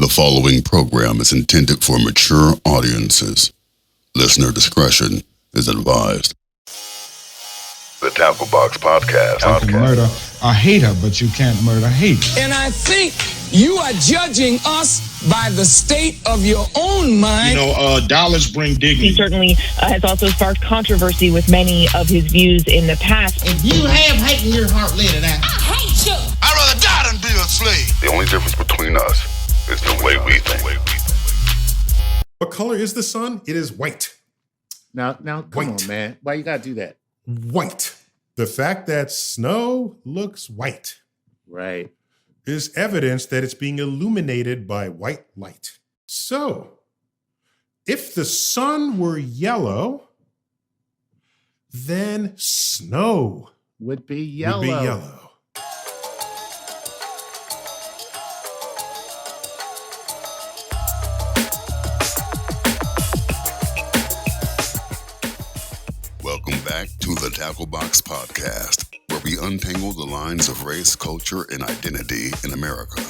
The following program is intended for mature audiences. Listener discretion is advised. The Tackle Box Podcast. You can murder a hater, but you can't murder hate. And I think you are judging us by the state of your own mind. Dollars bring dignity. He certainly has also sparked controversy with many of his views in the past. If you have hate in your heart, let it out. I hate you. I'd rather die than be a slave. The only difference between us is the way we think. What color is the sun? It is white. Now, come White. on, man. Why you gotta do that? White. The fact that snow looks white Right. is evidence that it's being illuminated by white light. So, if the sun were yellow, then snow Would be yellow. would be yellow. Welcome back to the Tackle Box Podcast, where we untangle the lines of race, culture, and identity in America.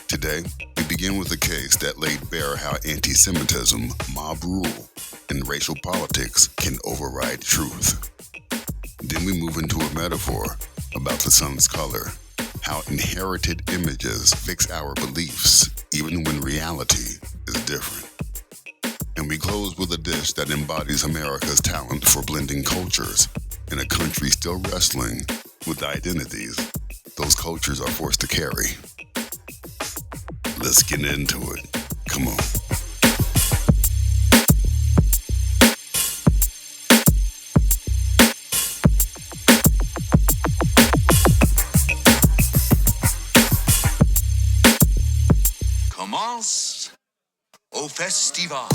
Today, we begin with a case that laid bare how anti-Semitism, mob rule, and racial politics can override truth. Then we move into a metaphor about the sun's color, how inherited images fix our beliefs, even when reality is different. And we close with a dish that embodies America's talent for blending cultures in a country still wrestling with the identities those cultures are forced to carry. Let's get into it. Come on. Commence au festival.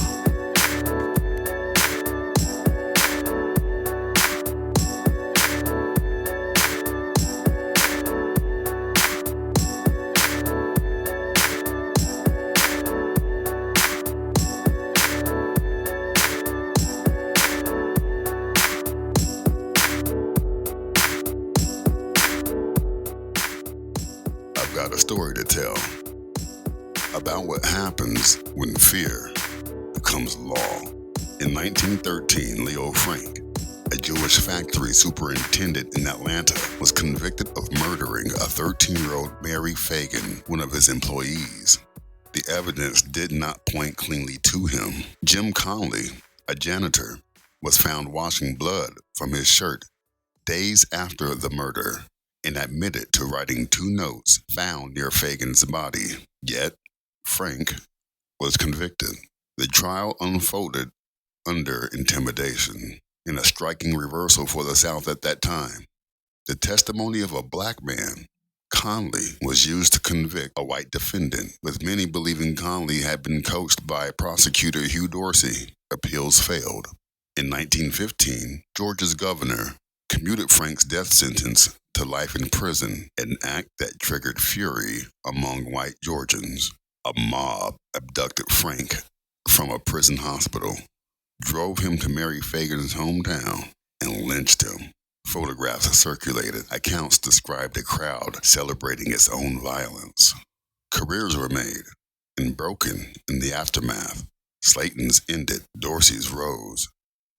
I've got a story to tell about what happens when fear becomes law. In 1913, Leo Frank, a Jewish factory superintendent in Atlanta, was convicted of murdering a 13-year-old Mary Fagan, one of his employees. The evidence did not point cleanly to him. Jim Conley, a janitor, was found washing blood from his shirt days after the murder and admitted to writing 2 notes found near Fagan's body. Yet, Frank was convicted. The trial unfolded under intimidation, in a striking reversal for the South at that time. The testimony of a black man, Conley, was used to convict a white defendant, with many believing Conley had been coached by prosecutor Hugh Dorsey. Appeals failed. In 1915, Georgia's governor commuted Frank's death sentence to life in prison, an act that triggered fury among white Georgians. A mob abducted Frank from a prison hospital, drove him to Mary Fagan's hometown, and lynched him. Photographs circulated. Accounts described a crowd celebrating its own violence. Careers were made and broken in the aftermath. Slayton's ended, Dorsey's rose.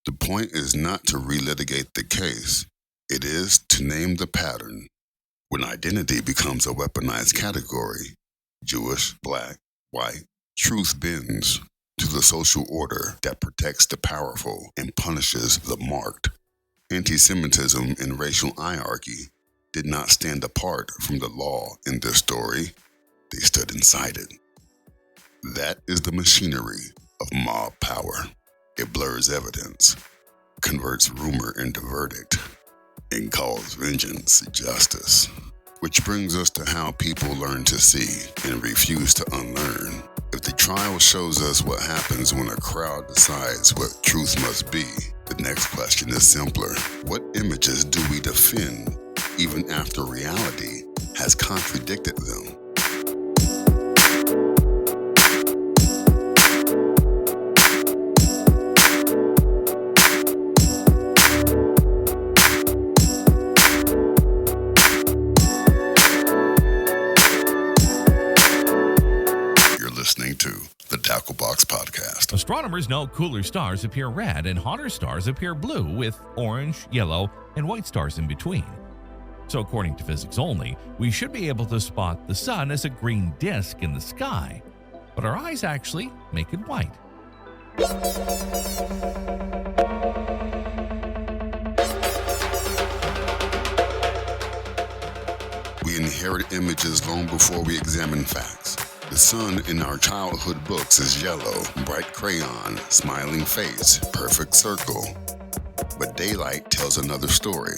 The point is not to relitigate the case. It is to name the pattern. When identity becomes a weaponized category, Jewish, black, white, truth bends to the social order that protects the powerful and punishes the marked. Anti-Semitism and racial hierarchy did not stand apart from the law in this story. They stood inside it. That is the machinery of mob power. It blurs evidence, converts rumor into verdict, and calls vengeance justice. Which brings us to how people learn to see and refuse to unlearn. If the trial shows us what happens when a crowd decides what truth must be, the next question is simpler. What images do we defend even after reality has contradicted them? listening to the Tackle Box Podcast. Astronomers know cooler stars appear red and hotter stars appear blue, with orange, yellow, and white stars in between. So according to physics only, we should be able to spot the sun as a green disk in the sky, but our eyes actually make it white. We inherit images long before we examine facts. The sun in our childhood books is yellow, bright crayon, smiling face, perfect circle. But daylight tells another story.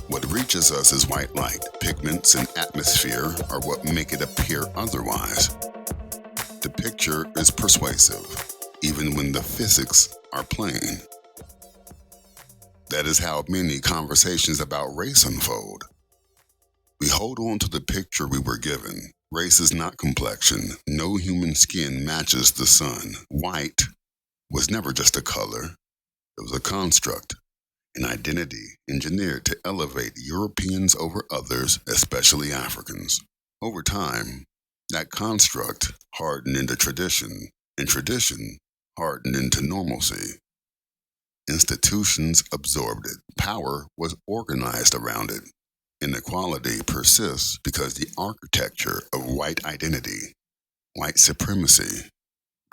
What reaches us is white light. Pigments and atmosphere are what make it appear otherwise. The picture is persuasive, even when the physics are plain. That is how many conversations about race unfold. We hold on to the picture we were given. Race is not complexion. No human skin matches the sun. White was never just a color. It was a construct, an identity engineered to elevate Europeans over others, especially Africans. Over time, that construct hardened into tradition, and tradition hardened into normalcy. Institutions absorbed it. Power was organized around it. Inequality persists because the architecture of white identity, white supremacy,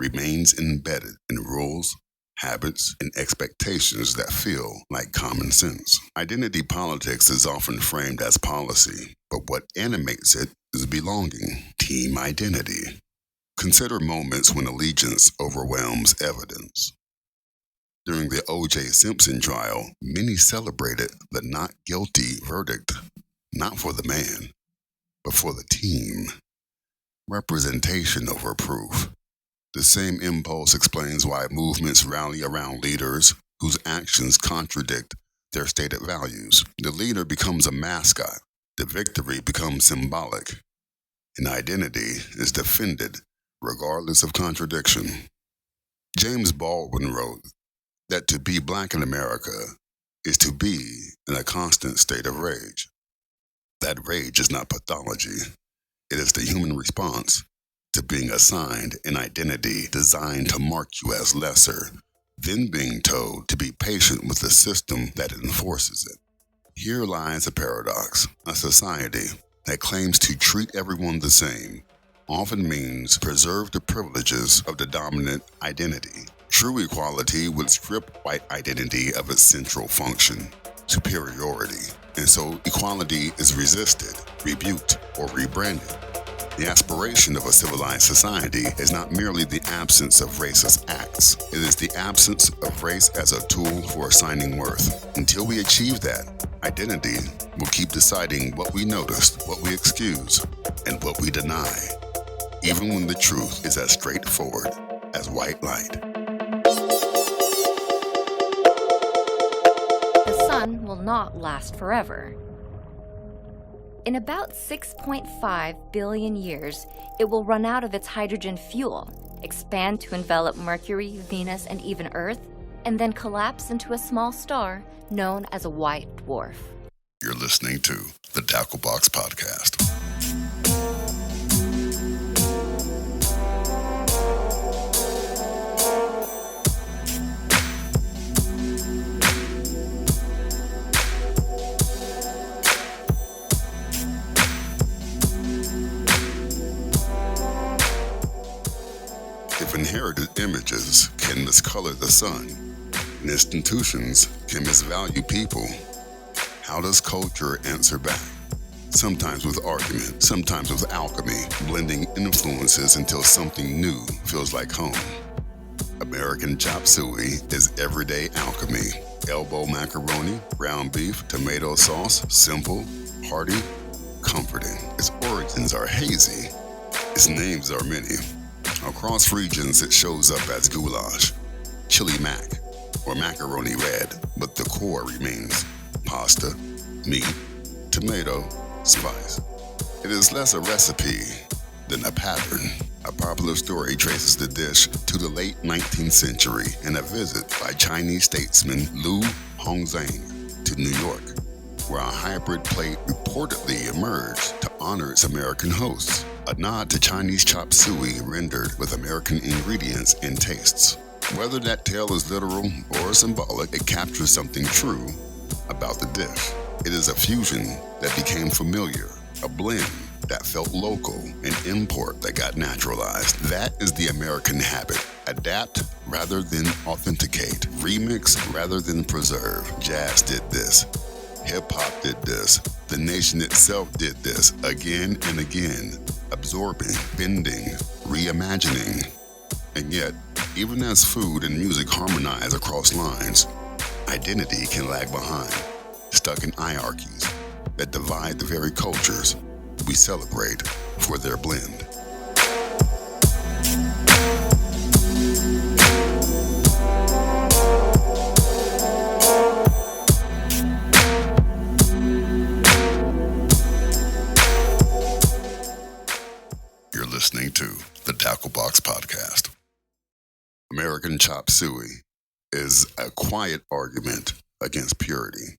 remains embedded in rules, habits, and expectations that feel like common sense. Identity politics is often framed as policy, but what animates it is belonging, team identity. Consider moments when allegiance overwhelms evidence. During the O.J. Simpson trial, many celebrated the not guilty verdict, not for the man, but for the team. Representation over proof. The same impulse explains why movements rally around leaders whose actions contradict their stated values. The leader becomes a mascot. The victory becomes symbolic. An identity is defended regardless of contradiction. James Baldwin wrote that to be black in America is to be in a constant state of rage. That rage is not pathology. It is the human response to being assigned an identity designed to mark you as lesser, then being told to be patient with the system that enforces it. Here lies a paradox. A society that claims to treat everyone the same often means preserve the privileges of the dominant identity. True equality would strip white identity of its central function, superiority, and so equality is resisted, rebuked, or rebranded. The aspiration of a civilized society is not merely the absence of racist acts. It is the absence of race as a tool for assigning worth. Until we achieve that, identity will keep deciding what we noticed, what we excuse, and what we deny, even when the truth is as straightforward as white light. The sun will not last forever. In about 6.5 billion years, it will run out of its hydrogen fuel, expand to envelop Mercury, Venus, and even Earth, and then collapse into a small star known as a white dwarf. You're listening to the Tackle Box Podcast. If inherited images can miscolor the sun, and institutions can misvalue people, how does culture answer back? Sometimes with argument, sometimes with alchemy, blending influences until something new feels like home. American chop suey is everyday alchemy. Elbow macaroni, ground beef, tomato sauce, simple, hearty, comforting. Its origins are hazy. Its names are many. Across regions, it shows up as goulash, chili mac, or macaroni red, but the core remains pasta, meat, tomato, spice. It is less a recipe than a pattern. A popular story traces the dish to the late 19th century and a visit by Chinese statesman Lu Hongzhang to New York, where a hybrid plate reportedly emerged to honor its American hosts. a nod to Chinese chop suey rendered with American ingredients and tastes. Whether that tale is literal or symbolic, it captures something true about the dish. It is a fusion that became familiar, a blend that felt local, an import that got naturalized. That is the American habit. Adapt rather than authenticate. Remix rather than preserve. Jazz did this. Hip-hop did this. The nation itself did this again and again. Absorbing, bending, reimagining. And yet, even as food and music harmonize across lines, identity can lag behind, stuck in hierarchies that divide the very cultures we celebrate for their blend. You're listening to the Tackle Box Podcast. American chop suey is a quiet argument against purity.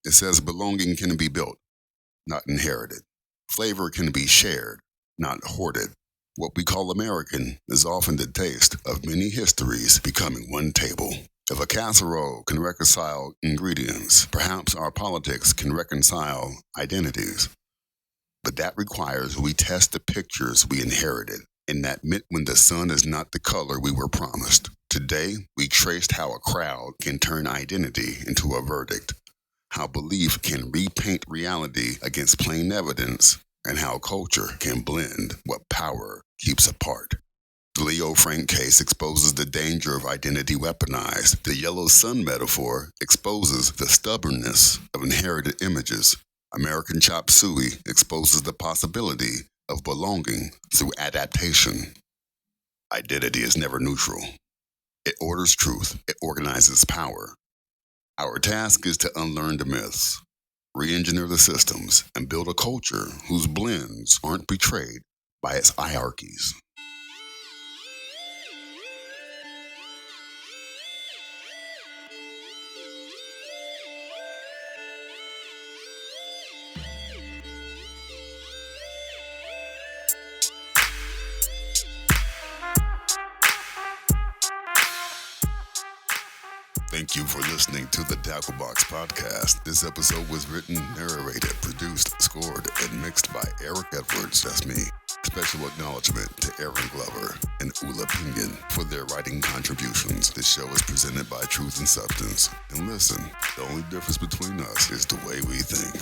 It says belonging can be built, not inherited. Flavor can be shared, not hoarded. What we call American is often the taste of many histories becoming one table. If a casserole can reconcile ingredients, perhaps our politics can reconcile identities. But that requires we test the pictures we inherited, and that meant when the sun is not the color we were promised. Today, we traced how a crowd can turn identity into a verdict, how belief can repaint reality against plain evidence, and how culture can blend what power keeps apart. The Leo Frank case exposes the danger of identity weaponized. The yellow sun metaphor exposes the stubbornness of inherited images. American chop suey exposes the possibility of belonging through adaptation. Identity is never neutral. It orders truth. It organizes power. Our task is to unlearn the myths, re-engineer the systems, and build a culture whose blends aren't betrayed by its hierarchies. Thank you for listening to the Tackle Box Podcast. This episode was written, narrated, produced, scored, and mixed by Eric Edwards. That's me. Special acknowledgement to Aaron Glover and Ula Pinion for their writing contributions. This show is presented by Truth and Substance. And listen, the only difference between us is the way we think.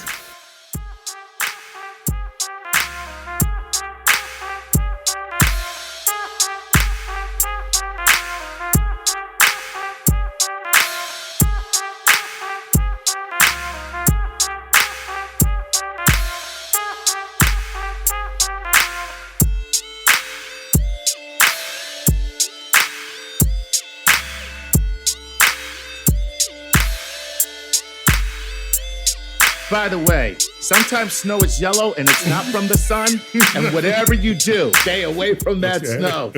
By the way, sometimes snow is yellow and it's not from the sun. And whatever you do, stay away from that snow.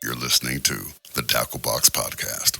You're listening to the Tackle Box Podcast.